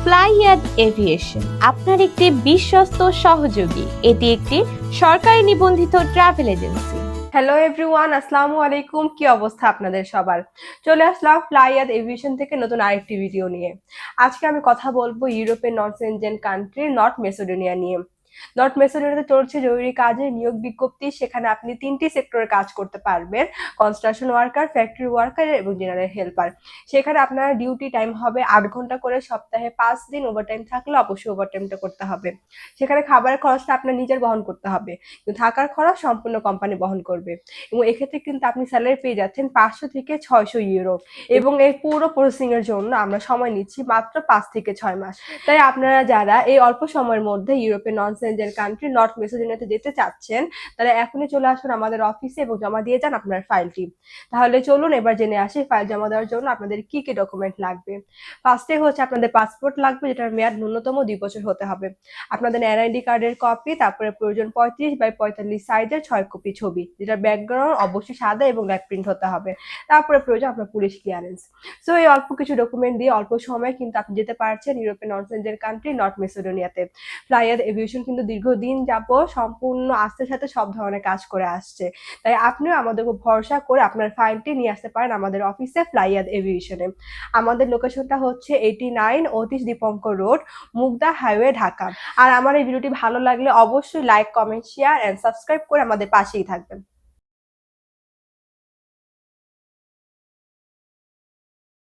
ফ্লাইয়াদ aviation আপনার একটি বিশ্বস্ত সহযোগী। এটি একটি সরকারি নিবন্ধিত ট্রাভেল এজেন্সি। হ্যালো এভরিওয়ান, আসসালামু আলাইকুম। কি অবস্থা আপনাদের সবার? চলে আসলাম ফ্লাইয়াদ এভিয়েশন থেকে নতুন আরেকটি ভিডিও নিয়ে। আজকে আমি কথা বলবো ইউরোপের north Schengen country north Macedonia নিয়ে। নর্থ মেসিডোনিয়াতে চলছে জরুরি কাজে নিয়োগ বিজ্ঞপ্তি। সেখানে আপনি 3টি সেক্টরে কাজ করতে পারবেন: কনস্ট্রাকশন ওয়ার্কার, ফ্যাক্টরি ওয়ার্কার এবং জেনারেল হেল্পার। সেখানে আপনার ডিউটি টাইম হবে 8 ঘন্টা করে, সপ্তাহে 5 দিন। ওভারটাইম থাকলে অবশ্যই ওভারটাইমটা করতে হবে। সেখানে খাবারের খরচটা আপনার নিজের বহন করতে হবে, কিন্তু থাকার খরচ সম্পূর্ণ কোম্পানি বহন করবে। এবং এক্ষেত্রে কিন্তু আপনি স্যালারি পেয়ে যাচ্ছেন 500 থেকে 600 ইউরো। এবং এই পুরো প্রসেসিং এর জন্য আমরা সময় নিচ্ছি মাত্র 5 থেকে 6 মাস। তাই আপনারা যারা এই অল্প সময়ের মধ্যে ইউরোপের নন সেনজেন কান্ট্রি নর্থ মেসিডোনিয়াতে যেতে চাচ্ছেন, তারা এখনই চলে আসুন আমাদের অফিসে এবং জমা দিয়ে যান আপনার ফাইলটি। তাহলে চলুন এবার জেনে আসি ফাইল জমা দেওয়ার জন্য আপনাদের কি কি ডকুমেন্ট লাগবে। ফার্স্টে হচ্ছে আপনাদের পাসপোর্ট লাগবে, যেটার মেয়াদ ন্যূনতম 2 বছর হতে হবে। আপনাদের এনআইডি কার্ডের কপি, তারপরে প্রয়োজন 35x45 সাইজের 6 কপি ছবি, যেটার ব্যাকগ্রাউন্ড অবশ্যই সাদা এবং ল্যাপ প্রিন্ট হতে হবে। তারপরে প্রয়োজন আপনার পুলিশ ক্লিয়ারেন্স। সো এই অল্প কিছু ডকুমেন্ট দিয়ে অল্প সময় কিন্তু আপনি যেতে পারছেন ইউরোপের নর্থ সেনজেন কান্ট্রি নর্থ মেসিডোনিয়াতে। ফ্লাইয়াদ এভিয়েশন কিন্তু দীর্ঘদিন যাবত সম্পূর্ণ আস্থার সাথে সব ধরনের কাজ করে আসছে। তাই আপনিও আমাদের উপর ভরসা করে আপনার ফাইলটি নিয়ে আসতে পারেন আমাদের অফিসে ফ্লাইয়াদ এভিয়েশনে। আমাদের লোকেশনটা হচ্ছে 89 অতীশ দীপঙ্কর রোড, মুগদা হাইওয়ে, ঢাকা। আর আমার এই ভিডিওটি ভালো লাগলে অবশ্যই like, comment, share and subscribe করে আমাদের পাশেই থাকবেন।